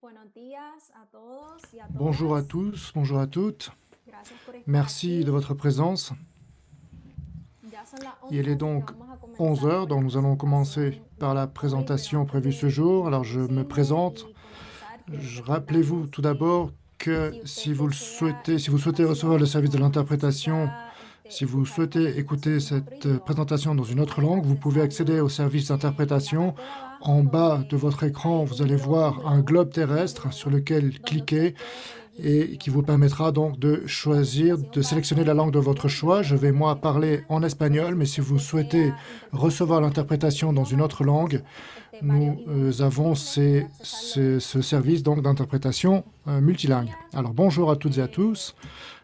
Buenos días a todos y a Bonjour à todas. tous, bonjour à toutes. Gracias por estar Merci de aquí. votre présence. Ya son las Il 11, est así que donc vamos a comenzar 11 heures, con la donc nous allons commencer presentación par la hoy. Pero présentation antes prévue ce de jour. Alors je me introducirme présente. y comenzar, quiero Rappelez-vous recordarles tout que d'abord que si usted si vous desea souhaitez recevoir le información service de o l'interprétation, necesita si vous escuchar esta souhaitez écouter presentación en otro cette idioma, présentation dans une autre puede langue, vous pouvez accéder accesarlo au service en la d'interprétation. parte de En abajo bas de votre écran, hay vous un allez voir un globe un terrestre sur globo lequel donde usted cliquer puede elegir su et qui idioma vous para permettra donc escuchar de la choisir, de presentación, va a sélectionner la ser langue de en votre inglés, choix. Je vais moi parler en pero espagnol, si mais si usted vous souhaitez desea recevoir interpretación en otro l'interprétation dans une idioma, autre langue, varios nous idiomas avons disponibles, puede accesarlo de esa ce manera. service donc d'interprétation Buenos multilingue. días. Alors bonjour à toutes et à tous.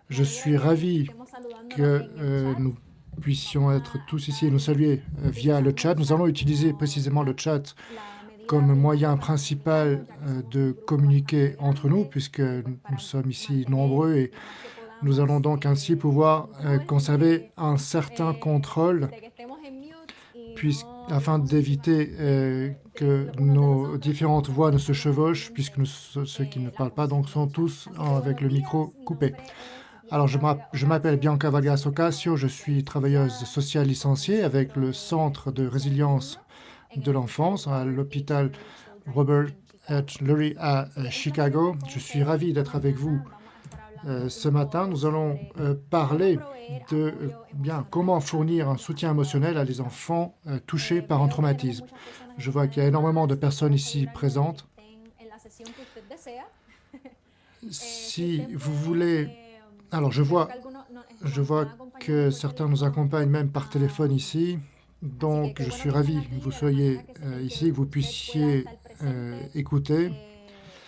Me Je alegra suis que ravi estemos saludándonos que en el chat. nous puissions Vamos être a tous ici et estar nous saluer via le utilizando chat. el Nous chat allons utiliser como précisément le chat la medida comme moyen principal para principal comunicarnos, ya que somos de un grupo bastante communiquer entre nous, grande puisque y pues nous para sommes ici mantener nombreux et lo más que nous allons podamos donc ainsi el pouvoir control conserver un certain contrôle de que estemos en mute y afin no d'éviter que unos de nos nosotros différentes voix ne se chevauchent, puisque solamente ceux qui ne la parlent pas donc función sont del chat. tous Así que avec buenos le días, micro mi coupé. nombre es Alors Bianca Vargas je m'appelle Ocasio, Bianca yo Vargas soy Ocasio, trabajadora je social suis travailleuse licenciada sociale licenciée en el avec le Centro de Centre de Residencia del résilience Niño en de el Hospital l'enfance à Robert H. l'hôpital Lurie Children's Robert en Chicago. H. Lurie à Así que esta mañana Chicago. con Je suis ustedes, ravi esta d'être avec vous mañana vamos a estar hablando ce un matin. poco Nous allons sobre cómo parler proveer de apoyo bien emocional comment a los fournir un niños soutien afectados émotionnel por à el des trauma. enfants touchés par un Veo que tenemos traumatisme. muchas personas Je vois qu'il y a énormément entusiasmadas, de así que personnes para ici asegurarnos de que présentes. estén en la sesión que usted desea, si Si usted vous puede, voulez, alors veo que algunos je nos vois están acompañando que por certains nous teléfono. accompagnent même par téléphone ici. Así que Donc, qué je bueno suis que estén ravi que aquí vous de la manera soyez que, ici, que vous usted pueda puissiez estar presente. écouter.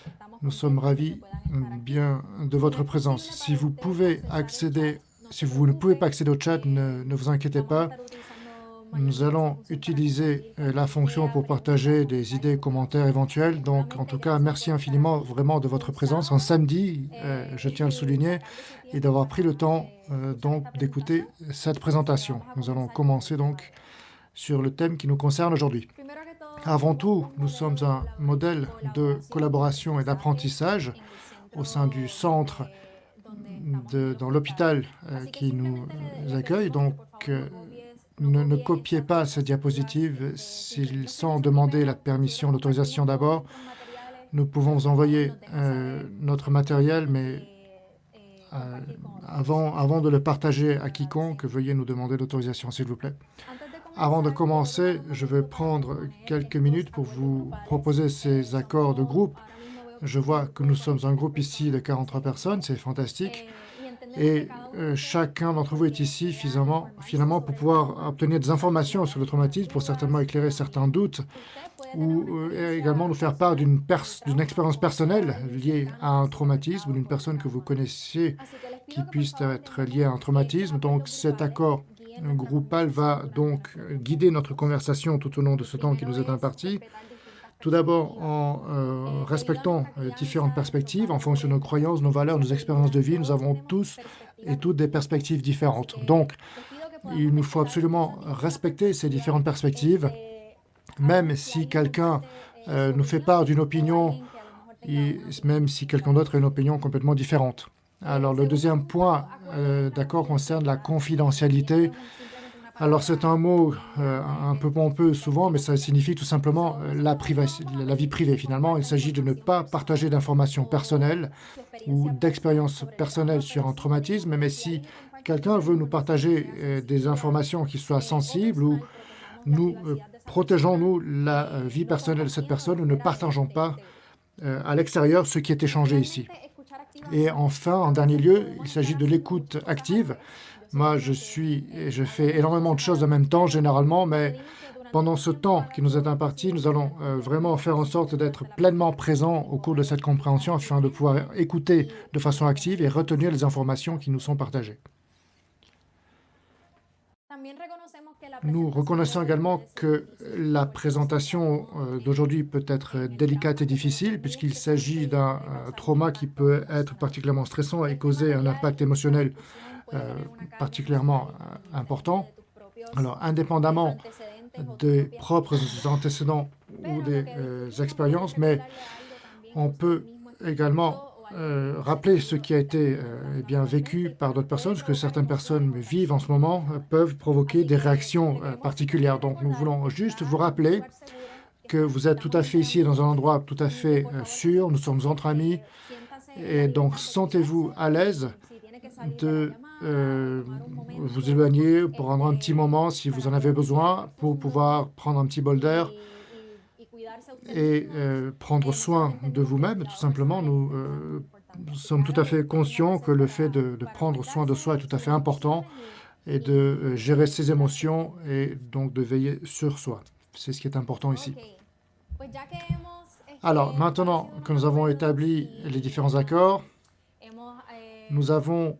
Estamos Nous sommes contentos de que ravis puedan estar aquí. bien de Si no votre es présence. posible Si para vous usted pouvez accesar el chat, accéder, no si se vous ne pouvez pas preocupe. accéder au chat, ne vous inquiétez Vamos a pas. estar utilizando Nous mayormente esa allons función para utiliser compartir la cualquier fonction idea, pour pregunta, partager des comentario idées, que puedan commentaires tener. éventuels. Donc, en Nuevamente, tout cas, gracias merci por estar infiniment aquí vraiment de votre un présence un sábado samedi. Je tiens à le y souligner sacando su et tiempo d'avoir pris le para temps escuchar donc esta presentación. d'écouter cette Así que présentation. vamos a Nous allons comenzar con el commencer tema donc de hoy. sur le thème qui nous concerne aujourd'hui. Primero que todo, Avant somos tout, un nous sommes modelo de un modèle de collaboration et d'apprentissage en el au sein du centro centre donde estamos en el dans hospital. l'hôpital Así que qui nous simplemente le accueille. pedimos que Donc, por favor ne copie copiez estas pas ces diapositivas diapositives sans si demander la primero permission, nosotros l'autorisation compartimos todos d'abord. estos materiales, Nous pouvons por vous favor envoyer nos deja saber notre matériel, mais compartir con otros. avant de le partager à quiconque, veuillez nous demander l'autorisation, s'il vous plaît. Antes de Avant de comenzar, quiero commencer, tomar un je vais momento para prendre proponer quelques estos minutes pour acuerdos vous grupales. proposer ces accords de groupe. Ahora mismo veo que Je somos un vois grupo que de nous sommes un 43 groupe ici de personas 43 personnes, c'est fantastique. y entendemos que Et cada uno de ustedes chacun d'entre vous est ici desea informarse finalement sobre pour el pouvoir trauma, obtenir des informations sur le traumatisme, pour dudas certainement éclairer o certains también doutes, usted puede tener ou una également experiencia nous faire part personal d'une con el trauma expérience o puede personnelle haber liée à cercanos un que sean traumatisme ou afectados d'une por el personne que vous trauma. connaissiez Así que les qui pido que por puisse favor être liée à un dejemos que estos traumatisme. Donc acuerdos cet grupales accord guíen nuestra groupal conversación va durante la donc presentación. guider notre conversation tout au long de El ce temps qui primero nous est es imparti. respetar distintas Tout d'abord perspectivas. en Debido a respectant nuestra différentes crianza, nuestros perspectives en fonction de nos valores, croyances, nos valeurs, experiencias nos de expériences de vida, vie. Nous todos avons tenemos tous et perspectivas toutes des distintas. perspectives Así différentes. que Donc, les pido que il podamos nous faut respetar absolument esas distintas respecter ces perspectivas, différentes perspectives, aun même si si alguien quelqu'un comparte su nous fait opinión part d'une o opinion, alguien que a lo mejor tenga et una opinión même si quelqu'un distinta d'autre a de une nosotros. opinion complètement différente. Alors, El le segundo deuxième point acuerdo es la d'accord concerne la confidencialidad. Y esto confidentialité. es simplemente una Alors, c'est palabra un mot un peu relativamente pompeux souvent, mais ça sencilla. signifie tout simplement la vie privée. Que Finalement, il compartan s'agit de ne información pas partager personal d'informations o personnelles su ou experiencia personal d'expériences sobre el personnelles trauma, sur pero un sí pedimos traumatisme, que mais si si alguien comparte quelqu'un cualquier veut nous información que partager sea des sensible informations qui soient o sensibles ou personal, protejamos la nous privacidad de esa persona, protégeons-nous la vie lo personnelle de cette compartimos personne, nous ne fuera partageons de pas este grupo. à l'extérieur ce qui est échangé ici. Finalmente, escuchar Et activamente. enfin, en A dernier veces lieu, il podemos estar s'agit de haciendo l'écoute muchas cosas a la active. vez. Yo soy Moi, una que je hace fais muchas énormément cosas de a la choses en vez, même temps, pero généralement, le mais pedimos que durante pendant este ce tiempo temps qui nous est hablando imparti, nous allons de vraiment faire en sorte comprensión d'être durante la pleinement presentación présents y au cours de poder cette escuchar compréhension afin de bien pouvoir écouter de façon y active et comprender las retenir les distintas informations qui nous sont perspectivas. partagées. También reconocemos que la Nous presentación de reconnaissons hoy également puede ser que difícil, la sobre todo si présentation estamos d'aujourd'hui peut être en el délicate trauma et que puede ser difficile puisqu'il muy estresante s'agit y d'un puede causar un trauma qui impacto peut être emocional. particulièrement stressant et Este causer un material impact y nuestra émotionnel discusión puede tener una carga particulièrement emocional independiente important. de tus propios Alors, indépendamment antecedentes o tus des propias propres experiencias. antécédents ou Pero des lo que discutimos puede expériences, mais servirle a algo también On peut également rappeler ce qui a été eh bien, vécu par d'autres personnes, ce que certaines personnes vivent en ce moment, peuvent provoquer des réactions particulières. Donc nous voulons juste vous rappeler que vous êtes tout à fait ici dans un endroit tout à fait sûr, nous sommes entre amis, et donc sentez-vous à l'aise de vous éloigner pour prendre un petit moment si vous en avez besoin, pour pouvoir prendre un petit bol d'air et prendre soin de vous-même. Tout simplement, nous sommes tout à fait conscients que le fait de prendre soin de soi est tout à fait important et de gérer ses émotions et donc de veiller sur soi. C'est ce qui est important ici. Alors, maintenant que nous avons établi les différents accords, nous avons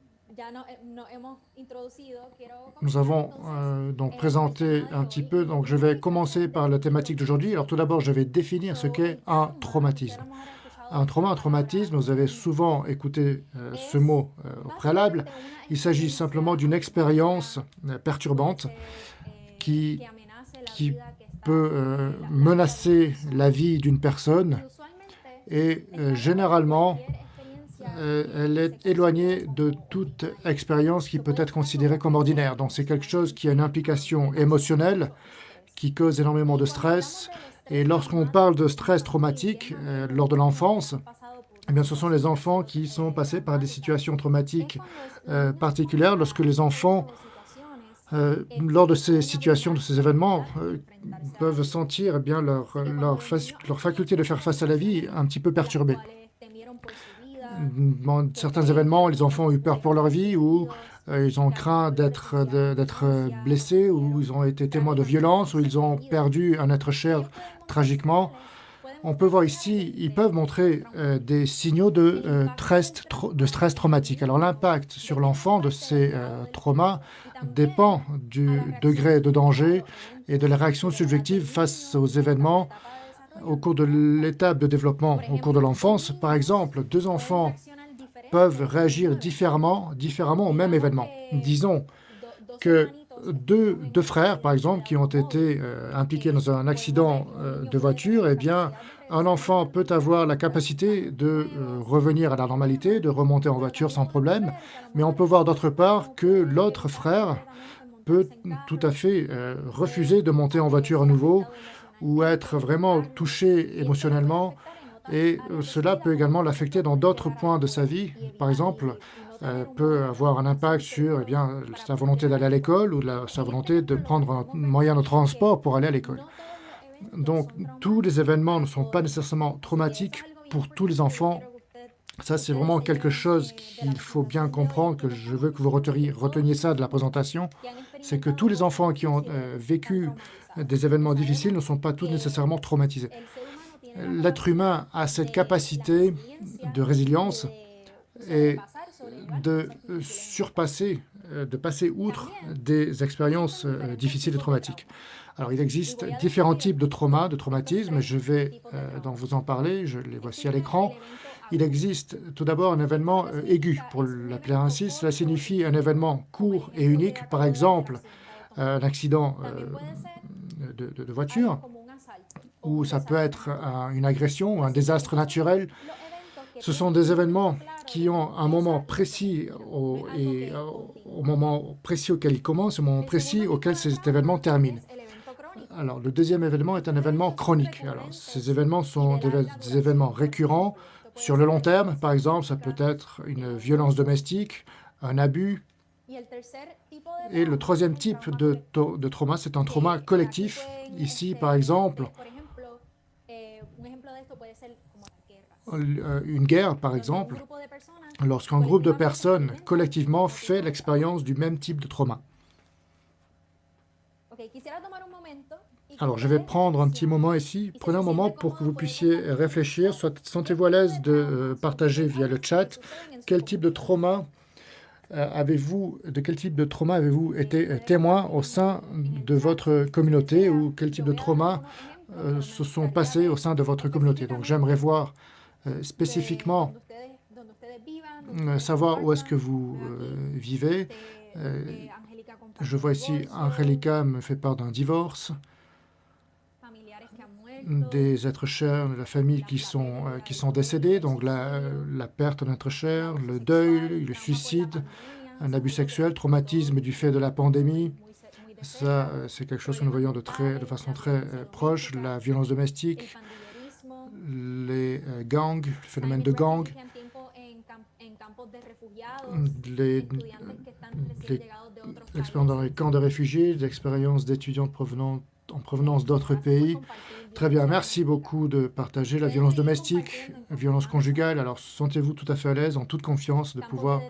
donc présenté un petit peu. Donc, je vais commencer par la thématique d'aujourd'hui. Alors, tout d'abord, je vais définir ce qu'est un traumatisme. Un traumatisme, vous avez souvent écouté ce mot au préalable. Il s'agit simplement d'une expérience perturbante qui peut menacer la vie d'une personne et généralement, elle est éloignée de toute expérience qui peut être considérée comme ordinaire. Donc, c'est quelque chose qui a une implication émotionnelle, qui cause énormément de stress. Et lorsqu'on parle de stress traumatique lors de l'enfance, eh bien, ce sont les enfants qui sont passés par des situations traumatiques particulières. Lorsque les enfants, lors de ces situations, de ces événements, peuvent sentir eh bien, leur faculté de faire face à la vie un petit peu perturbée. Dans certains événements, les enfants ont eu peur pour leur vie ou ils ont craint d'être blessés ou ils ont été témoins de violence ou ils ont perdu un être cher tragiquement. On peut voir ici, ils peuvent montrer des signaux de stress traumatique. Alors l'impact sur l'enfant de ces traumas dépend du degré de danger et de la réaction subjective face aux événements au cours de l'étape de développement, au cours de l'enfance. Par exemple, deux enfants peuvent réagir différemment au même événement. Disons que deux frères, par exemple, qui ont été impliqués dans un accident de voiture, eh bien, un enfant peut avoir la capacité de revenir à la normalité, de remonter en voiture sans problème, mais on peut voir d'autre part que l'autre frère peut tout à fait refuser de monter en voiture à nouveau ou être vraiment touché émotionnellement, et cela peut également l'affecter dans d'autres points de sa vie. Par exemple, peut avoir un impact sur sa volonté d'aller à l'école ou sa volonté de prendre un moyen de transport pour aller à l'école. Donc, tous les événements ne sont pas nécessairement traumatiques pour tous les enfants. Ça, c'est vraiment quelque chose qu'il faut bien comprendre, que je veux que vous reteniez ça de la présentation. C'est que tous les enfants qui ont vécu des événements difficiles ne sont pas tous nécessairement traumatisés. L'être humain a cette capacité de résilience et de surpasser, de passer outre des expériences difficiles et traumatiques. Alors, il existe différents types de traumatisme. Je vais donc vous en parler, je les voici à l'écran. Il existe tout d'abord un événement aigu, pour l'appeler ainsi. Cela signifie un événement court et unique, par exemple un accident de voiture, ou ça peut être une agression ou un désastre naturel. Ce sont des événements qui ont un moment précis au moment précis auquel ils commencent, au moment précis auquel cet événement termine. Alors, le deuxième événement est un événement chronique. Alors, ces événements sont des événements récurrents sur le long terme. Par exemple, ça peut être une violence domestique, un abus. Et le troisième type de trauma, c'est un trauma collectif. Ici, par exemple, une guerre, par exemple, lorsqu'un groupe de personnes collectivement fait l'expérience du même type de trauma. Alors, je vais prendre un petit moment ici. Prenez un moment pour que vous puissiez réfléchir. Sentez-vous à l'aise de partager via le chat quel type de trauma de quel type de trauma avez-vous été témoin au sein de votre communauté ou quel type de trauma se sont passés au sein de votre communauté. Donc, j'aimerais voir spécifiquement savoir où est-ce que vous vivez. Je vois ici, Angelica me fait part d'un divorce. des êtres chers de la famille qui sont décédés, donc la perte d'un être cher, le deuil, le suicide, un abus sexuel, traumatisme du fait de la pandémie. Ça, c'est quelque chose que nous voyons de façon très proche, la violence domestique, les gangs, le phénomène de gang, l'expérience dans les camps de réfugiés, l'expérience d'étudiants en provenance d'autres pays. Très bien, merci beaucoup de partager la violence domestique, la violence conjugale. Alors, sentez-vous tout à fait à l'aise, en toute confiance, de pouvoir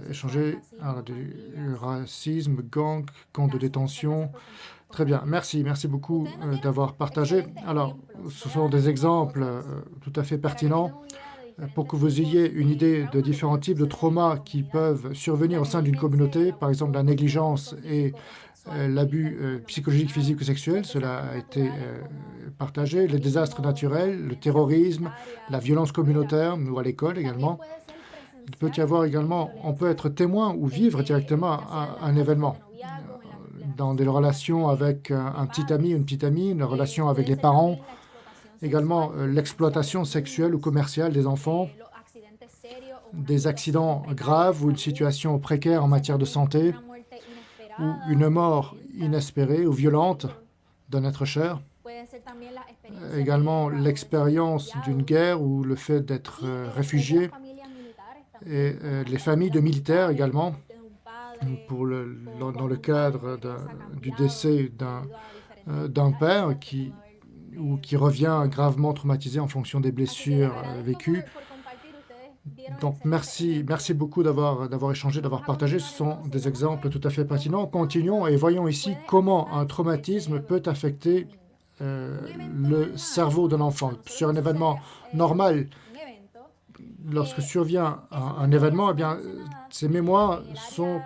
échanger du racisme, gang, camp de détention. Très bien, merci beaucoup d'avoir partagé. Alors, ce sont des exemples tout à fait pertinents pour que vous ayez une idée de différents types de traumas qui peuvent survenir au sein d'une communauté, par exemple la négligence et l'abus psychologique, physique ou sexuel, cela a été partagé, les désastres naturels, le terrorisme, la violence communautaire ou à l'école également. Il peut y avoir également, on peut être témoin ou vivre directement un événement dans des relations avec un petit ami, une petite amie, une relation avec les parents, également l'exploitation sexuelle ou commerciale des enfants, des accidents graves ou une situation précaire en matière de santé, ou une mort inespérée ou violente d'un être cher. Également l'expérience d'une guerre ou le fait d'être réfugié, et les familles de militaires également, dans le cadre du décès d'un père qui revient gravement traumatisé en fonction des blessures vécues. Donc, merci beaucoup d'avoir échangé, d'avoir partagé. Ce sont des exemples tout à fait pertinents. Continuons et voyons ici comment un traumatisme peut affecter le cerveau d'un enfant. Sur un événement normal, lorsque survient un événement, eh bien, ces mémoires sont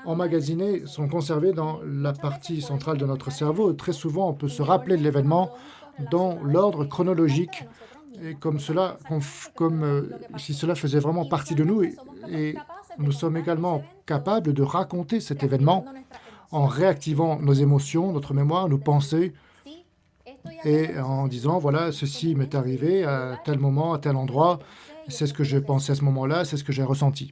emmagasinées, sont conservées dans la partie centrale de notre cerveau. Très souvent, on peut se rappeler de l'événement dans l'ordre chronologique, et comme si cela faisait vraiment partie de nous. Et nous sommes également capables de raconter cet événement en réactivant nos émotions, notre mémoire, nos pensées, et en disant, voilà, ceci m'est arrivé à tel moment, à tel endroit, c'est ce que je pensais à ce moment-là, c'est ce que j'ai ressenti.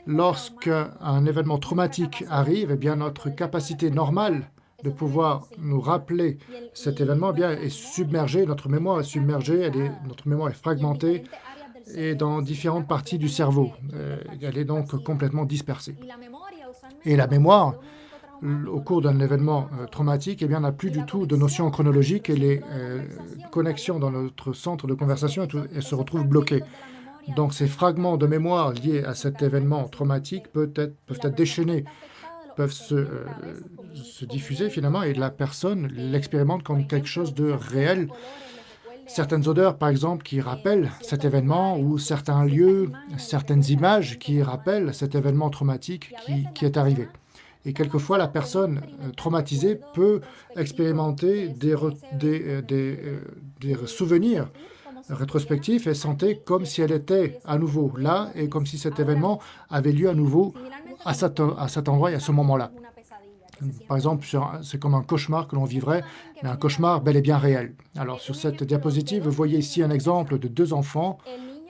Lorsqu'un événement traumatique arrive, eh bien, notre capacité normale de pouvoir nous rappeler cet événement est submergée, notre mémoire est submergée, notre mémoire est fragmentée et dans différentes parties du cerveau. Elle est donc complètement dispersée. Et la mémoire, au cours d'un événement traumatique, n'a plus du tout de notion chronologique et les connexions dans notre centre de conversation elles se retrouvent bloquées. Donc ces fragments de mémoire liés à cet événement traumatique peuvent être déchaînés, peuvent se diffuser finalement, et la personne l'expérimente comme quelque chose de réel. Certaines odeurs, par exemple, qui rappellent cet événement, ou certains lieux, certaines images qui rappellent cet événement traumatique qui est arrivé. Et quelquefois, la personne traumatisée peut expérimenter des souvenirs rétrospectifs et sentir comme si elle était à nouveau là et comme si cet événement avait lieu à nouveau à cet endroit et à ce moment-là. Par exemple, c'est comme un cauchemar que l'on vivrait, mais un cauchemar bel et bien réel. Alors, sur cette diapositive, vous voyez ici un exemple de deux enfants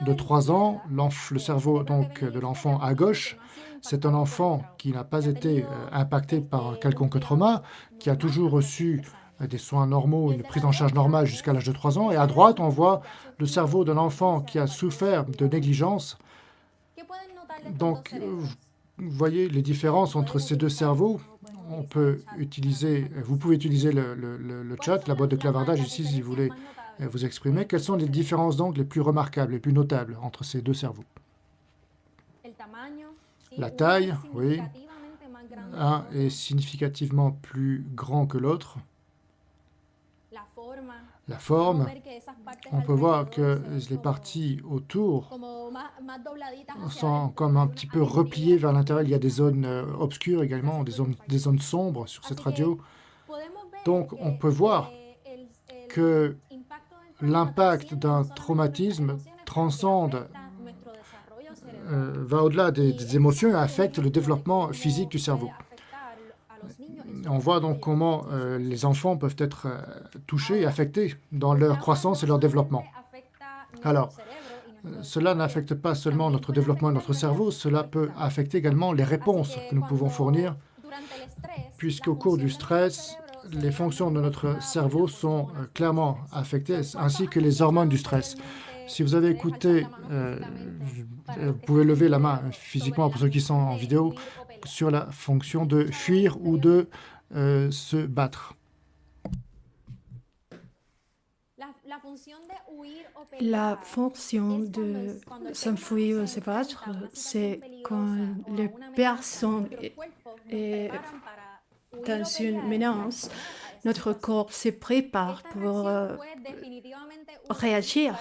de 3 ans. Le cerveau donc, de l'enfant à gauche, c'est un enfant qui n'a pas été impacté par un quelconque trauma, qui a toujours reçu des soins normaux, une prise en charge normale jusqu'à l'âge de 3 ans. Et à droite, on voit le cerveau d'un enfant qui a souffert de négligence. Donc, vous voyez les différences entre ces deux cerveaux. Vous pouvez utiliser le chat, la boîte de clavardage ici, si vous voulez vous exprimer. Quelles sont les différences donc les plus remarquables, les plus notables entre ces deux cerveaux? La taille, oui. Un est significativement plus grand que l'autre. La forme, on peut voir que les parties autour sont comme un petit peu repliées vers l'intérieur. Il y a des zones obscures également, des zones sombres sur cette radio. Donc, on peut voir que l'impact d'un traumatisme transcende, va au-delà des émotions et affecte le développement physique du cerveau. On voit donc comment les enfants peuvent être touchés et affectés dans leur croissance et leur développement. Alors, cela n'affecte pas seulement notre développement et notre cerveau, cela peut affecter également les réponses que nous pouvons fournir, puisqu'au cours du stress, les fonctions de notre cerveau sont clairement affectées, ainsi que les hormones du stress. Si vous avez écouté, vous pouvez lever la main physiquement pour ceux qui sont en vidéo, sur la fonction de fuir ou de se battre. La fonction de s'enfuir ou se battre, c'est quand les personnes est dans une menace, notre corps se prépare pour réagir.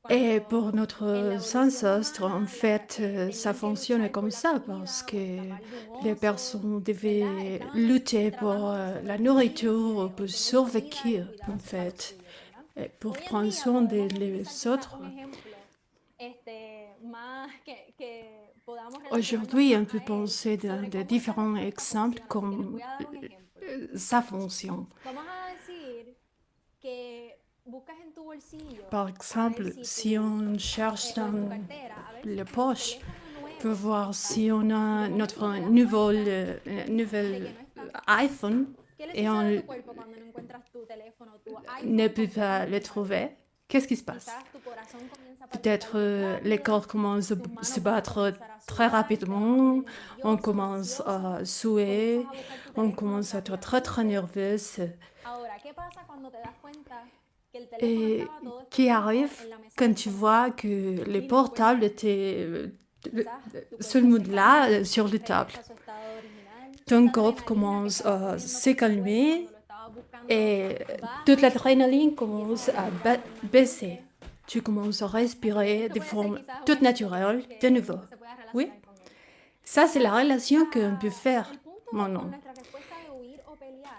Et pour notre ancêtre, en fait, ça fonctionne comme ça parce que les personnes devaient lutter pour la nourriture, pour survivre, en fait, et pour prendre soin des autres. Aujourd'hui, on peut penser de différents exemples comme ça fonctionne. Par exemple, si on cherche dans les poches pour voir si on a notre nouvel iPhone et on ne peut pas le trouver, qu'est-ce qui se passe? Peut-être le corps commence à se battre très rapidement, on commence à suer, on commence à être très très nerveuse. Et qui arrive quand tu vois que le portable était seulement là, sur la table. Ton corps commence à se calmer et toute l'adrénaline commence à baisser. Tu commences à respirer de forme toute naturelle, de nouveau. Oui, ça c'est la relation qu'on peut faire maintenant.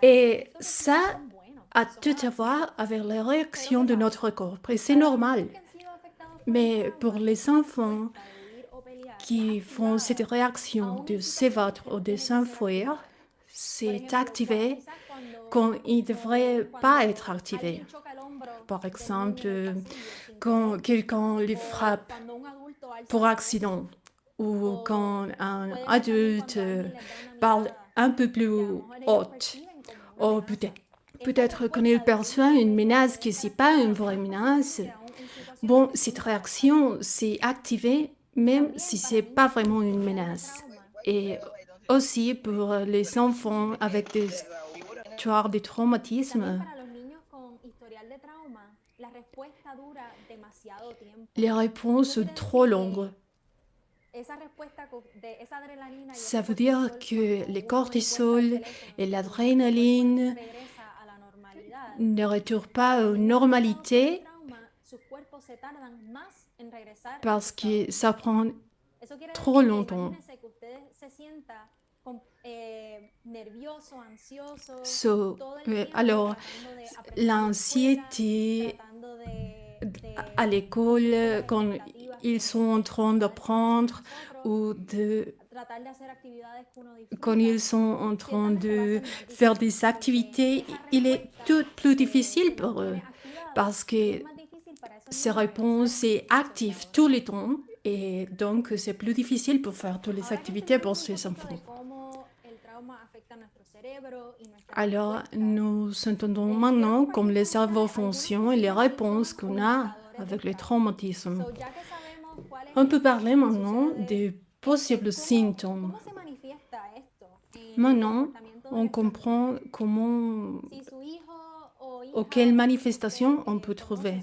Et ça a tout à voir avec les réactions de notre corps. Et c'est normal. Mais pour les enfants qui font cette réaction de se battre ou de s'enfuir, c'est activé quand il ne devrait pas être activé. Par exemple, quand quelqu'un les frappe pour accident ou quand un adulte parle un peu plus haute, ou peut-être quand il perçoit une menace qui n'est pas une vraie menace. Bon, cette réaction s'est activée même si ce n'est pas vraiment une menace. Et aussi pour les enfants avec des histoires de traumatisme, les réponses sont trop longues. Ça veut dire que le cortisol et l'adrénaline ne retournent pas aux normalités parce que ça prend trop longtemps. Alors, l'anxiété à l'école, quand ils sont en train d'apprendre ou quand ils sont en train de faire des activités, il est tout plus difficile pour eux parce que ces réponses sont actives tout le temps et donc c'est plus difficile pour faire toutes les activités pour ces enfants. Alors, nous entendons maintenant comme le cerveau fonctionne et les réponses qu'on a avec le traumatisme. On peut parler maintenant des possibles symptômes. Maintenant, on comprend comment ou quelles manifestations on peut trouver.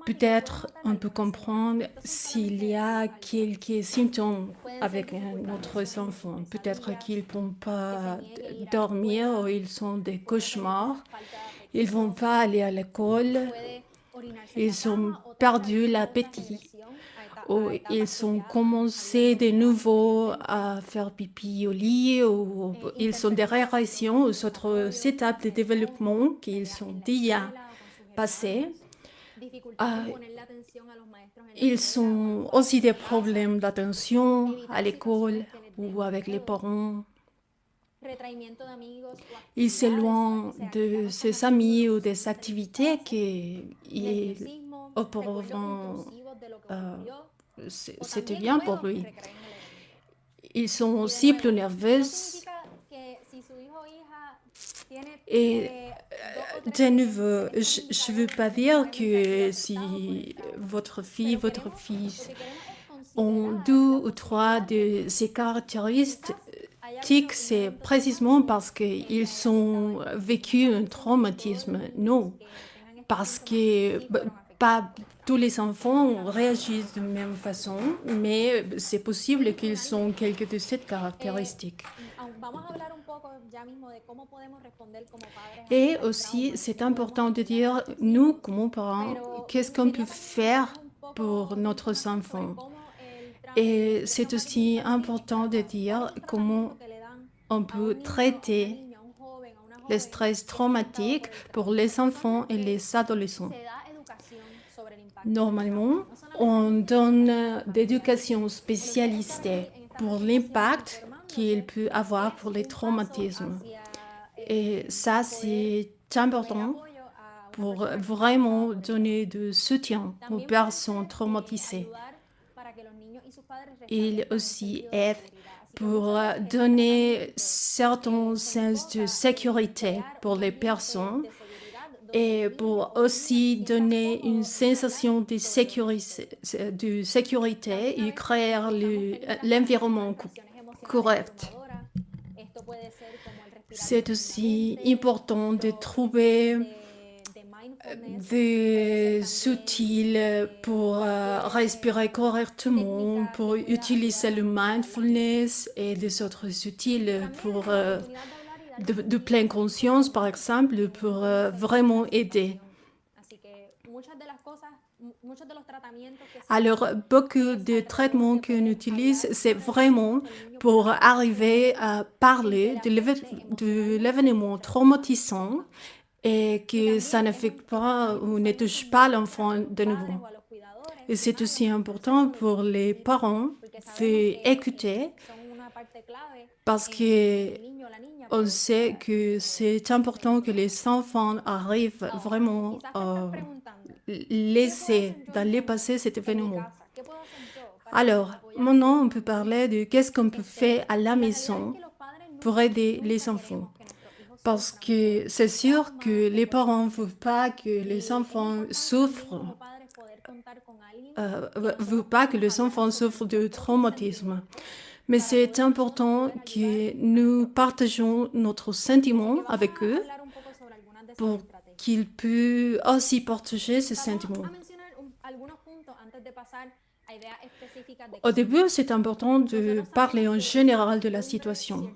Peut-être on peut comprendre s'il y a quelques symptômes avec notre enfant. Peut-être qu'ils ne peuvent pas dormir ou ils ont des cauchemars. Ils ne vont pas aller à l'école. Ils ont perdu l'appétit. Ou ils ont commencé de nouveau à faire pipi au lit. Ou ils ont des réactions aux autres étapes de développement qu'ils ont déjà passées. Ils ont aussi des problèmes d'attention à l'école ou avec les parents. Il s'éloigne de ses amis ou des activités qu'il auparavant c'était bien pour lui. Ils sont aussi plus nerveux. Et de nouveau, je ne veux pas dire que si votre fille, votre fils ont 2 ou 3 de ces caractéristiques, c'est précisément parce qu'ils ont vécu un traumatisme. Non, parce que pas tous les enfants réagissent de la même façon, mais c'est possible qu'ils ont quelques de ces caractéristiques. Et aussi, c'est important de dire, nous, comme parents, qu'est-ce qu'on peut faire pour notre enfant. Et c'est aussi important de dire comment on peut traiter le stress traumatique pour les enfants et les adolescents. Normalement, on donne d'éducation spécialisée pour l'impact qu'il peut avoir pour les traumatismes. Et ça, c'est important pour vraiment donner du soutien aux personnes traumatisées. Il aussi aide pour donner certain sens de sécurité pour les personnes et pour aussi donner une sensation de sécurité et créer l'environnement correct. C'est aussi important de trouver des outils pour respirer correctement, pour utiliser le mindfulness et des autres outils pour de pleine conscience, par exemple, pour vraiment aider. Alors, beaucoup de traitements qu'on utilise, c'est vraiment pour arriver à parler de l'événement traumatisant et que ça n'affecte pas ou ne touche pas l'enfant de nouveau. Et c'est aussi important pour les parents d'écouter parce qu'on sait que c'est important que les enfants arrivent vraiment à laisser dans le passé cet événement. Alors, maintenant, on peut parler de qu'est-ce qu'on peut faire à la maison pour aider les enfants. Parce que c'est sûr que les parents ne veulent pas que les enfants souffrent, de traumatisme. Mais c'est important que nous partageons notre sentiment avec eux pour qu'ils puissent aussi partager ces sentiments. Au début, c'est important de parler en général de la situation.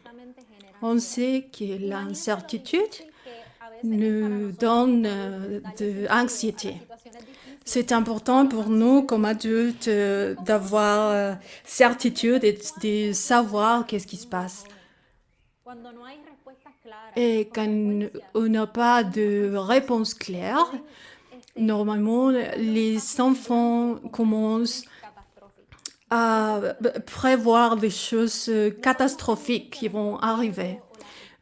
On sait que l'incertitude nous donne de l'anxiété. C'est important pour nous, comme adultes, d'avoir certitude et de savoir qu'est-ce qui se passe. Et quand on n'a pas de réponse claire, normalement, les enfants commencent à prévoir des choses catastrophiques qui vont arriver.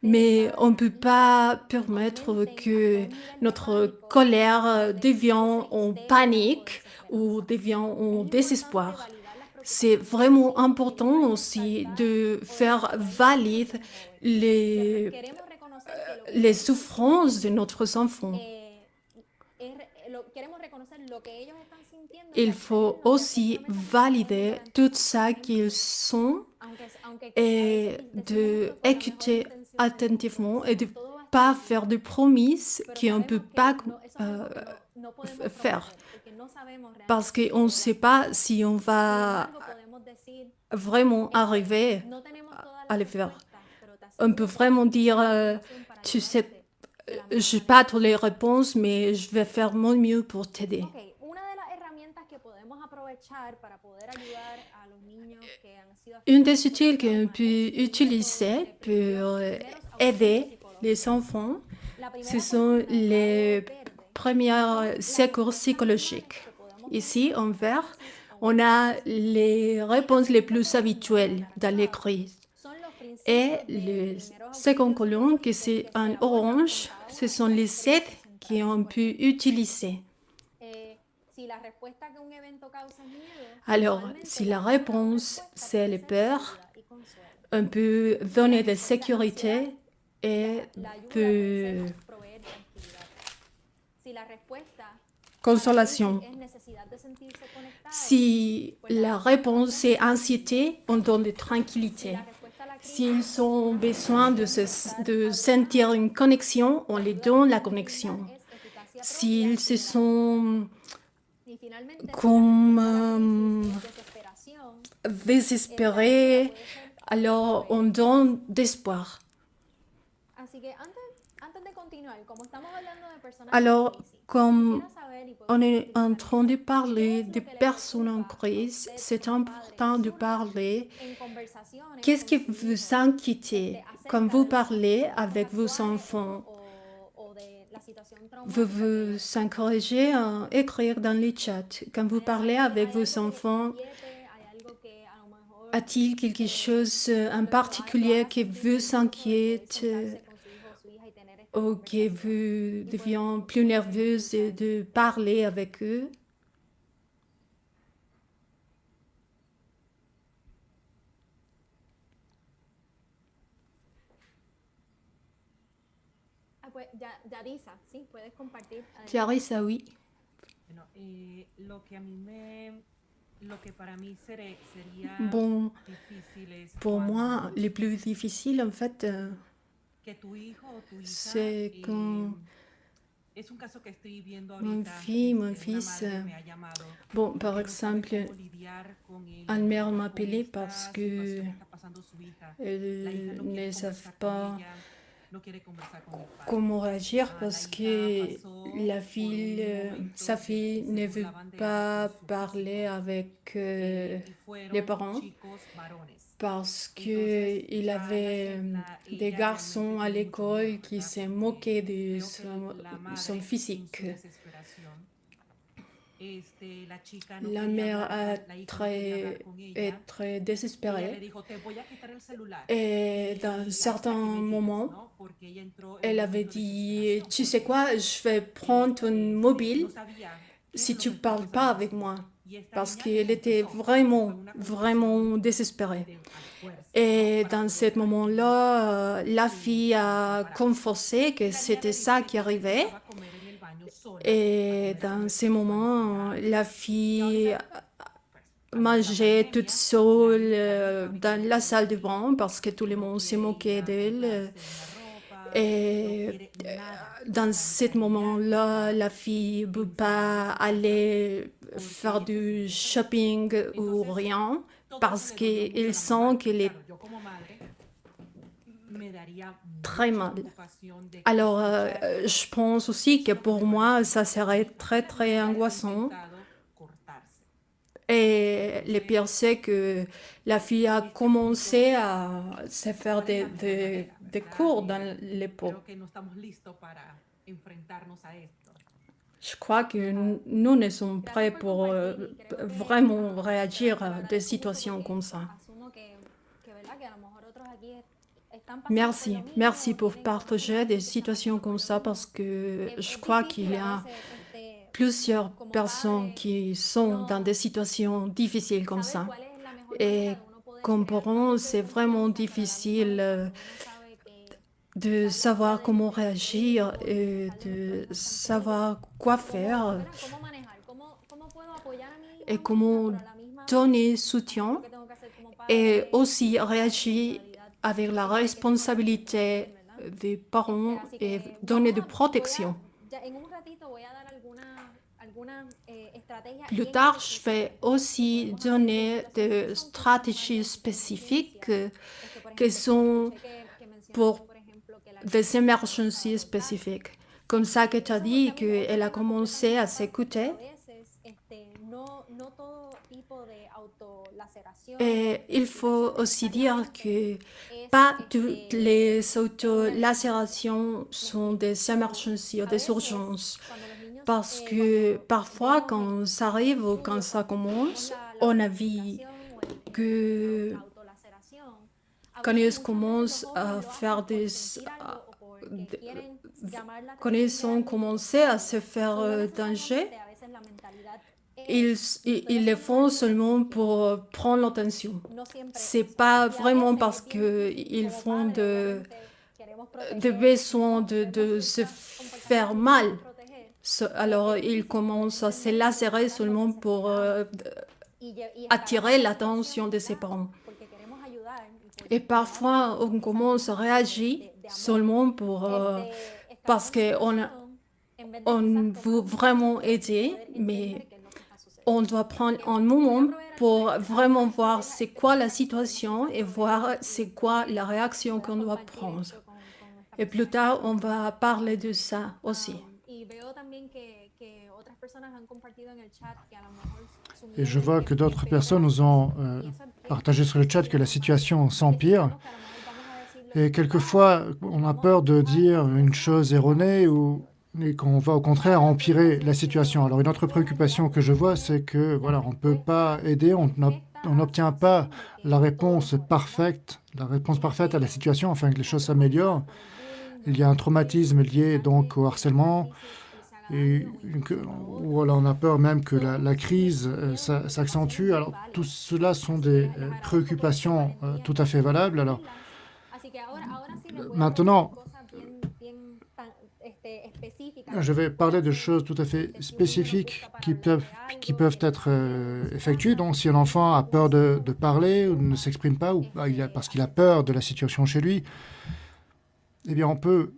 Mais on ne peut pas permettre que notre colère devienne en panique ou devienne en désespoir. C'est vraiment important aussi de faire valider les souffrances de notre enfant. Il faut aussi valider tout ça qu'ils sont et d'écouter attentivement et de ne pas faire de promesses qu'on ne peut pas faire. Parce qu'on ne sait pas si on va vraiment arriver à le faire. On peut vraiment dire, tu sais, je n'ai pas toutes les réponses, mais je vais faire mon mieux pour t'aider. Une des outils qu'on peut utiliser pour aider les enfants, ce sont les premiers secours psychologiques. Ici, en vert, on a les réponses les plus habituelles dans les crises. Et le second colonne, que c'est un orange, ce sont les aides qu'on peut utiliser. Alors, si la réponse, c'est le peur, on peut donner de sécurité et de consolation. Si la réponse est anxiété, on donne de tranquillité. S'ils ont besoin de sentir une connexion, on les donne la connexion. S'ils se sont comme désespérés, alors on donne d'espoir. Alors, comme on est en train de parler de personnes en crise, c'est important de parler. Qu'est-ce qui vous inquiète quand vous parlez avec vos enfants? Vous vous encouragez à écrire dans les chats. Quand vous parlez avec vos enfants, a-t-il quelque chose en particulier qui vous inquiète ou que vous deviez plus nerveuse de parler avec eux? Clarissa, oui. Bon, pour moi, le plus difficile, en fait, c'est quand mon fils, bon, par exemple, une mère m'a appelé parce que ne savent pas comment réagir parce que sa fille ne veut pas parler avec les parents parce qu'il avait des garçons à l'école qui se moquaient de son physique. La mère est très désespérée et dans un certain moment, elle avait dit, tu sais quoi, je vais prendre ton mobile si tu ne parles pas avec moi. Parce qu'elle était vraiment, vraiment désespérée. Et dans ce moment-là, la fille a confessé que c'était ça qui arrivait. Et dans ce moment, la fille mangeait toute seule dans la salle de bain parce que tout le monde se moquait d'elle. Et dans ce moment-là, la fille ne peut pas aller faire du shopping ou rien parce qu'elle sent qu'elle est très mal. Alors, je pense aussi que pour moi, ça serait très, très angoissant. Et le pire, c'est que la fille a commencé à se faire des cours dans les peaux. Je crois que nous ne sommes prêts pour vraiment réagir à des situations comme ça. Merci pour partager des situations comme ça parce que je crois qu'il y a plusieurs personnes qui sont dans des situations difficiles comme ça. Et comme parents, c'est vraiment difficile de savoir comment réagir et de savoir quoi faire et comment donner soutien et aussi réagir avec la responsabilité des parents et donner de protection. Plus tard, je vais aussi donner des stratégies spécifiques qui sont pour des émergences spécifiques. Comme ça que tu as dit qu'elle a commencé à s'écouter. Et il faut aussi dire que pas toutes les autolacérations sont des émergences ou des urgences. Parce que parfois, quand ça arrive ou quand ça commence, on a vu que quand ils commencent à faire quand ils ont commencé à se faire danger, ils le font seulement pour prendre l'attention. C'est pas vraiment parce qu'ils font des besoins de se faire mal. Alors, ils commencent à se lacérer seulement pour attirer l'attention de ses parents. Et parfois, on commence à réagir seulement parce qu'on veut vraiment aider, mais on doit prendre un moment pour vraiment voir c'est quoi la situation et voir c'est quoi la réaction qu'on doit prendre. Et plus tard, on va parler de ça aussi. Et je vois que d'autres personnes nous ont partagé sur le chat que la situation s'empire. Et quelquefois, on a peur de dire une chose erronée et qu'on va au contraire empirer la situation. Alors une autre préoccupation que je vois, c'est que voilà, on ne peut pas aider, on n'obtient pas la réponse parfaite à la situation afin que les choses s'améliorent. Il y a un traumatisme lié donc au harcèlement, ou alors on a peur même que la crise s'accentue. Alors tout cela sont des préoccupations tout à fait valables. Alors maintenant, je vais parler de choses tout à fait spécifiques qui peuvent être effectuées. Donc, si un enfant a peur de parler ou ne s'exprime pas, ou parce qu'il a peur de la situation chez lui, eh bien, on peut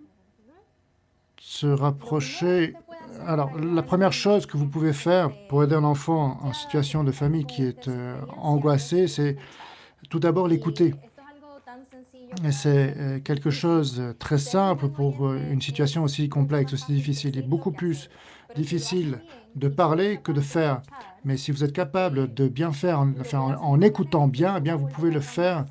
se rapprocher. Alors, la première chose que vous pouvez faire pour aider un enfant en situation de famille qui est angoissé, c'est tout d'abord l'écouter. Et c'est quelque chose de très simple pour une situation aussi complexe, aussi difficile. Il est beaucoup plus difficile de parler que de faire. Mais si vous êtes capable de bien faire en écoutant bien, eh bien, vous pouvez le faire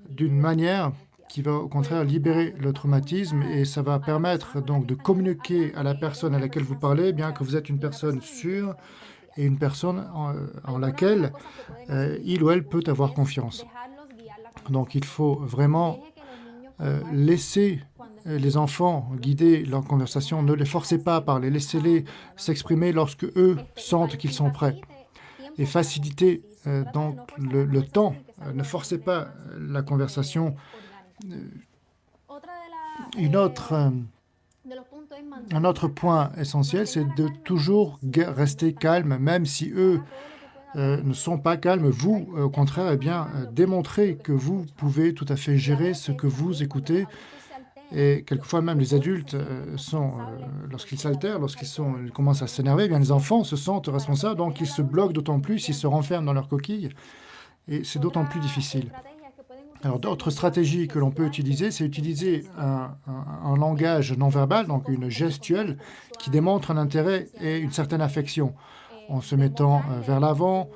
d'une manière qui va au contraire libérer le traumatisme et ça va permettre donc de communiquer à la personne à laquelle vous parlez, bien que vous êtes une personne sûre et une personne en laquelle il ou elle peut avoir confiance. Donc il faut vraiment laisser les enfants guider leur conversation, ne les forcez pas à parler, laissez-les s'exprimer lorsque eux sentent qu'ils sont prêts. Et facilitez donc le temps, ne forcez pas la conversation. Un autre point essentiel, c'est de toujours rester calme, même si eux ne sont pas calmes. Vous, au contraire, eh bien, démontrez que vous pouvez tout à fait gérer ce que vous écoutez. Et quelquefois, même les adultes lorsqu'ils s'altèrent, ils commencent à s'énerver, eh bien, les enfants se sentent responsables, donc ils se bloquent d'autant plus, ils se renferment dans leur coquille. Et c'est d'autant plus difficile. Alors, d'autres stratégies que l'on peut utiliser, c'est utiliser un langage non verbal, donc une gestuelle, qui démontre un intérêt et une certaine affection, en se mettant vers l'avant,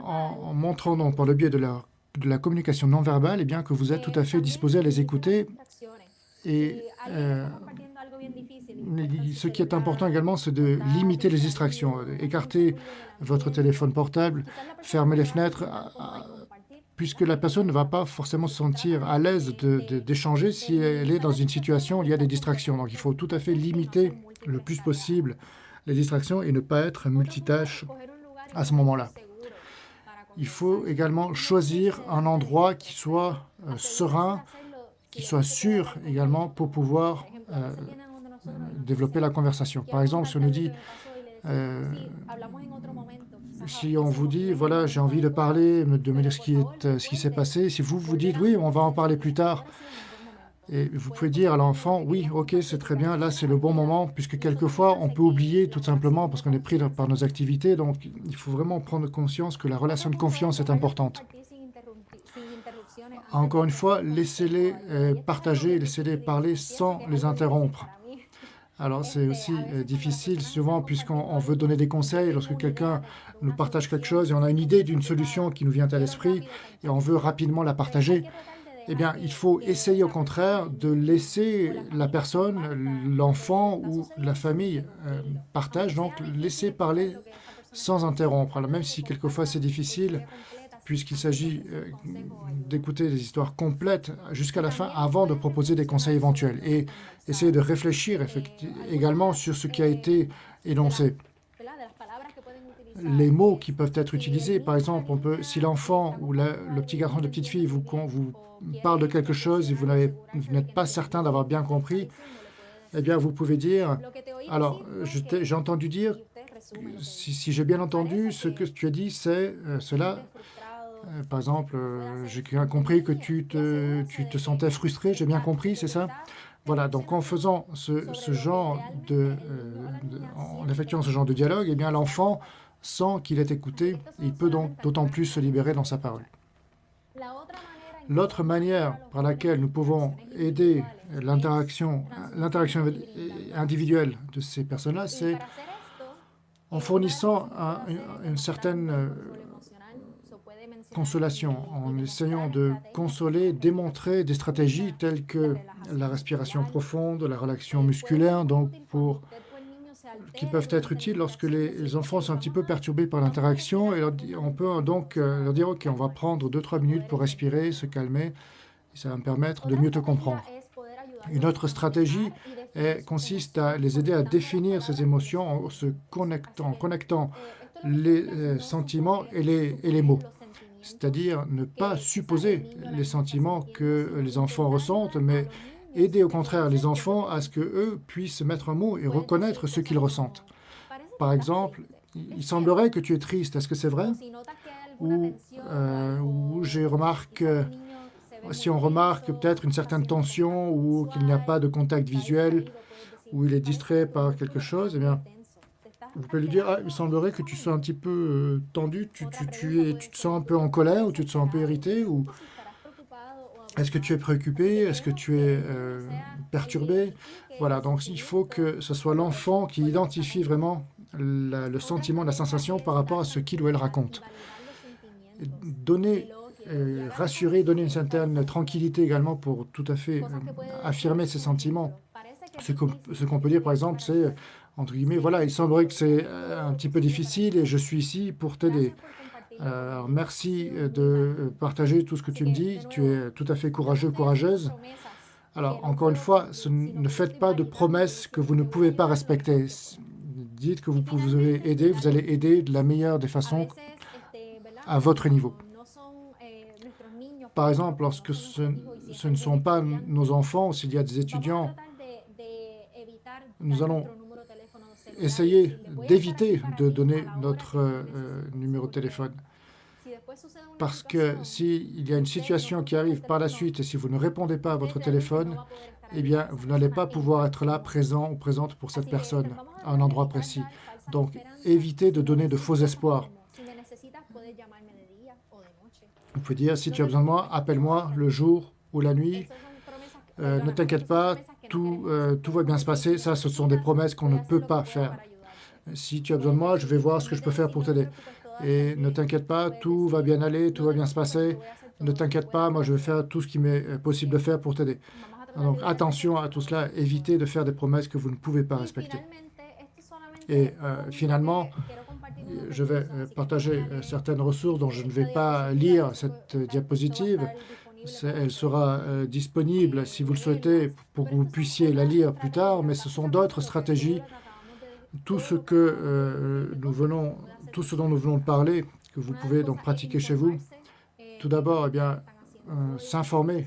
en montrant donc par le biais de la communication non verbale, eh bien, que vous êtes tout à fait disposé à les écouter. Et ce qui est important également, c'est de limiter les distractions, écarter votre téléphone portable, fermer les fenêtres, puisque la personne ne va pas forcément se sentir à l'aise d'échanger si elle est dans une situation où il y a des distractions. Donc il faut tout à fait limiter le plus possible les distractions et ne pas être multitâche à ce moment-là. Il faut également choisir un endroit qui soit serein, qui soit sûr également pour pouvoir développer la conversation. Par exemple, si on nous dit... si on vous dit, voilà, j'ai envie de parler, de me dire ce qui s'est passé, si vous vous dites, oui, on va en parler plus tard, et vous pouvez dire à l'enfant, oui, ok, c'est très bien, là, c'est le bon moment, puisque quelquefois, on peut oublier tout simplement parce qu'on est pris par nos activités, donc il faut vraiment prendre conscience que la relation de confiance est importante. Encore une fois, laissez-les partager, laissez-les parler sans les interrompre. Alors, c'est aussi difficile souvent puisqu'on veut donner des conseils lorsque quelqu'un nous partage quelque chose et on a une idée d'une solution qui nous vient à l'esprit et on veut rapidement la partager. Eh bien, il faut essayer au contraire de laisser la personne, l'enfant ou la famille partage, donc laisser parler sans interrompre. Alors, même si quelquefois c'est difficile, puisqu'il s'agit d'écouter des histoires complètes jusqu'à la fin avant de proposer des conseils éventuels et essayer de réfléchir également sur ce qui a été énoncé. Les mots qui peuvent être utilisés, par exemple, si l'enfant ou le petit garçon, la petite fille vous parle de quelque chose et vous n'êtes pas certain d'avoir bien compris, eh bien, vous pouvez dire, alors, j'ai entendu dire, si j'ai bien entendu, ce que tu as dit, c'est cela. Par exemple, j'ai compris que tu te sentais frustré, j'ai bien compris, c'est ça? Voilà, donc en faisant ce genre en effectuant ce genre de dialogue, eh bien, l'enfant sent qu'il est écouté, et il peut donc d'autant plus se libérer dans sa parole. L'autre manière par laquelle nous pouvons aider l'interaction individuelle de ces personnes-là, c'est en fournissant une certaine consolation, en essayant de consoler, démontrer des stratégies telles que la respiration profonde, la relaxation musculaire, donc qui peuvent être utiles lorsque les enfants sont un petit peu perturbés par l'interaction. Et on peut donc leur dire, OK, on va prendre 2-3 minutes pour respirer, se calmer. Et ça va me permettre de mieux te comprendre. Une autre stratégie consiste à les aider à définir ces émotions en connectant les sentiments et les mots. C'est-à-dire ne pas supposer les sentiments que les enfants ressentent, mais aider au contraire les enfants à ce qu'eux puissent mettre un mot et reconnaître ce qu'ils ressentent. Par exemple, il semblerait que tu es triste, est-ce que c'est vrai? Ou si on remarque peut-être une certaine tension ou qu'il n'y a pas de contact visuel, ou il est distrait par quelque chose, eh bien, vous pouvez lui dire, il semblerait que tu sois un petit peu tendu, tu te sens un peu en colère ou tu te sens un peu irrité, ou est-ce que tu es préoccupé, est-ce que tu es perturbé? Voilà, donc il faut que ce soit l'enfant qui identifie vraiment le sentiment, la sensation par rapport à ce qu'il ou elle raconte. Rassurer, donner une certaine tranquillité également pour tout à fait affirmer ses sentiments. Ce qu'on peut dire, par exemple, c'est, entre guillemets, voilà, il semblerait que c'est un petit peu difficile et je suis ici pour t'aider. Alors, merci de partager tout ce que tu me dis. Tu es tout à fait courageux, courageuse. Alors, encore une fois, ne faites pas de promesses que vous ne pouvez pas respecter. Dites que vous pouvez aider, vous allez aider de la meilleure des façons à votre niveau. Par exemple, lorsque ce ne sont pas nos enfants, s'il y a des étudiants, nous allons essayer d'éviter de donner notre numéro de téléphone. Parce que s'il y a une situation qui arrive par la suite et si vous ne répondez pas à votre téléphone, eh bien, vous n'allez pas pouvoir être là, présent ou présente pour cette personne à un endroit précis. Donc, évitez de donner de faux espoirs. Vous pouvez dire, si tu as besoin de moi, appelle-moi le jour ou la nuit. Ne t'inquiète pas, tout va bien se passer. Ça, ce sont des promesses qu'on ne peut pas faire. Si tu as besoin de moi, je vais voir ce que je peux faire pour t'aider. Et ne t'inquiète pas, tout va bien aller, tout va bien se passer. Ne t'inquiète pas, moi je vais faire tout ce qui m'est possible de faire pour t'aider. Donc attention à tout cela, évitez de faire des promesses que vous ne pouvez pas respecter. Et finalement, je vais partager certaines ressources dont je ne vais pas lire cette diapositive. Elle sera disponible si vous le souhaitez pour que vous puissiez la lire plus tard, mais ce sont d'autres stratégies. Tout ce dont nous venons de parler, que vous pouvez donc pratiquer chez vous. Tout d'abord, eh bien, s'informer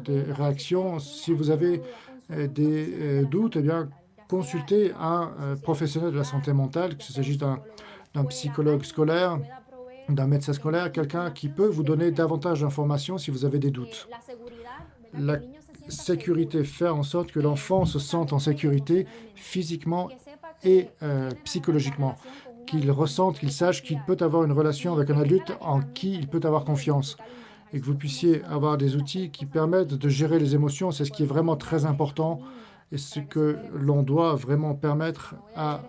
des réactions. Si vous avez des doutes, eh bien, consultez un professionnel de la santé mentale, qu'il s'agisse d'un psychologue scolaire, d'un médecin scolaire, quelqu'un qui peut vous donner davantage d'informations si vous avez des doutes. La sécurité, faire en sorte que l'enfant se sente en sécurité physiquement et psychologiquement, qu'il ressente, qu'il sache qu'il peut avoir une relation avec un adulte en qui il peut avoir confiance et que vous puissiez avoir des outils qui permettent de gérer les émotions. C'est ce qui est vraiment très important et ce que l'on doit vraiment permettre à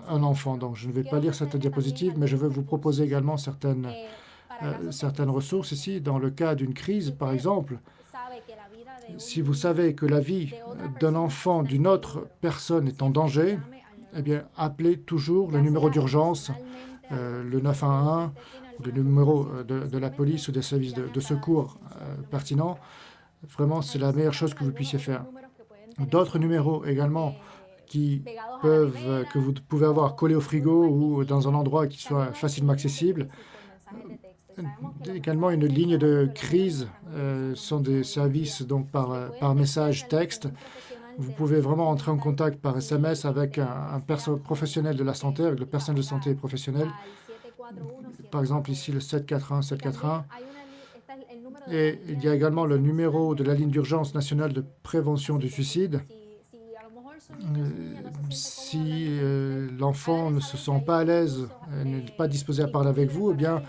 un enfant. Donc, je ne vais pas lire cette diapositive, mais je vais vous proposer également certaines ressources ici. Dans le cas d'une crise, par exemple, si vous savez que la vie d'un enfant, d'une autre personne est en danger, eh bien, appelez toujours le numéro d'urgence, le 911, le numéro de la police ou des services de secours pertinents, vraiment, c'est la meilleure chose que vous puissiez faire. D'autres numéros également que vous pouvez avoir collés au frigo ou dans un endroit qui soit facilement accessible. Également, une ligne de crise sont des services donc par message texte. Vous pouvez vraiment entrer en contact par SMS avec un professionnel de la santé, avec le personnel de santé professionnel. Par exemple, ici, le 741 741. Et il y a également le numéro de la ligne d'urgence nationale de prévention du suicide. Si l'enfant ne se sent pas à l'aise, n'est pas disposé à parler avec vous, eh bien,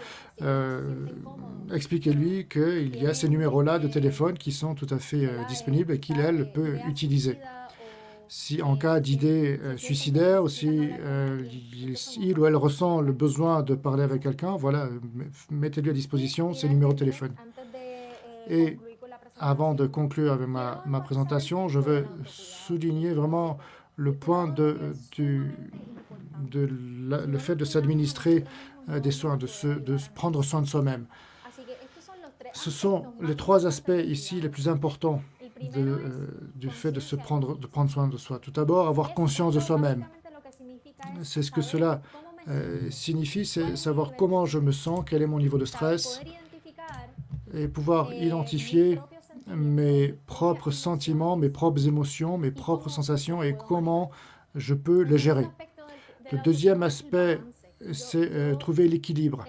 expliquez-lui qu'il y a ces numéros-là de téléphone qui sont tout à fait disponibles et qu'il, elle, peut utiliser. Si en cas d'idée suicidaire, ou si il ou elle ressent le besoin de parler avec quelqu'un, voilà, mettez-lui à disposition ces numéros de téléphone. Et avant de conclure avec ma présentation, je veux souligner vraiment le point le fait de s'administrer des soins, de prendre soin de soi-même. Ce sont les trois aspects ici les plus importants du fait de prendre soin de soi. Tout d'abord, avoir conscience de soi-même. C'est ce que cela signifie, c'est savoir comment je me sens, quel est mon niveau de stress, et pouvoir identifier mes propres sentiments, mes propres émotions, mes propres sensations et comment je peux les gérer. Le deuxième aspect, c'est trouver l'équilibre.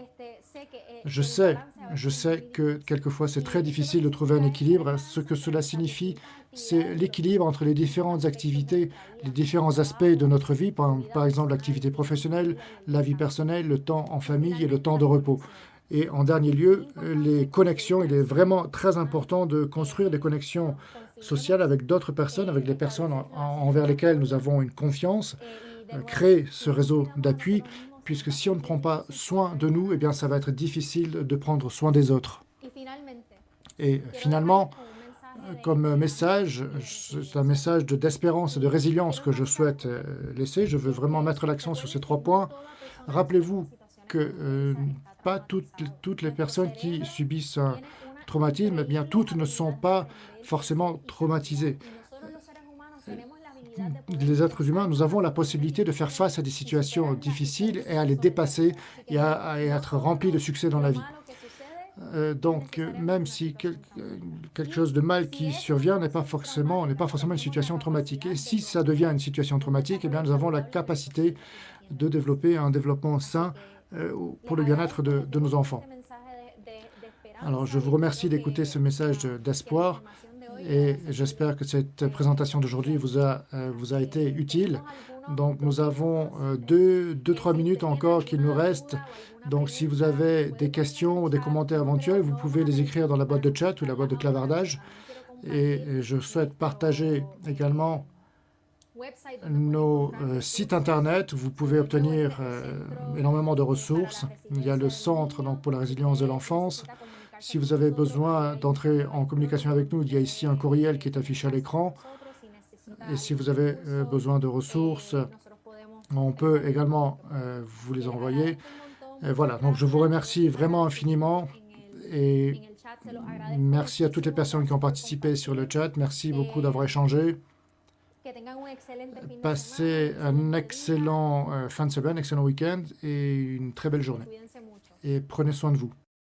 Je sais que quelquefois c'est très difficile de trouver un équilibre. Ce que cela signifie, c'est l'équilibre entre les différentes activités, les différents aspects de notre vie, par exemple l'activité professionnelle, la vie personnelle, le temps en famille et le temps de repos. Et en dernier lieu, les connexions. Il est vraiment très important de construire des connexions sociales avec d'autres personnes, avec les personnes envers lesquelles nous avons une confiance, créer ce réseau d'appui, puisque si on ne prend pas soin de nous, eh bien, ça va être difficile de prendre soin des autres. Et finalement, comme message, c'est un message d'espérance et de résilience que je souhaite laisser. Je veux vraiment mettre l'accent sur ces 3 points. Rappelez-vous que pas toutes les personnes qui subissent un traumatisme, eh bien, toutes ne sont pas forcément traumatisées. Les êtres humains, nous avons la possibilité de faire face à des situations difficiles et à les dépasser et à être remplis de succès dans la vie. Donc, même si quelque chose de mal qui survient n'est pas forcément une situation traumatique. Et si ça devient une situation traumatique, eh bien, nous avons la capacité de développer un développement sain pour le bien-être de nos enfants. Alors, je vous remercie d'écouter ce message d'espoir et j'espère que cette présentation d'aujourd'hui vous a été utile. Donc, nous avons 2-3 minutes encore qu'il nous reste. Donc, si vous avez des questions ou des commentaires éventuels, vous pouvez les écrire dans la boîte de chat ou la boîte de clavardage. Et je souhaite partager également nos sites internet. Vous pouvez obtenir énormément de ressources. Il y a le Centre donc, pour la résilience de l'enfance. Si vous avez besoin d'entrer en communication avec nous, il y a ici un courriel qui est affiché à l'écran. Et si vous avez besoin de ressources, on peut également vous les envoyer. Et voilà, donc je vous remercie vraiment infiniment et merci à toutes les personnes qui ont participé sur le chat. Merci beaucoup d'avoir échangé. Passez un excellent fin de semaine, excellent week-end et une très belle journée. Et prenez soin de vous.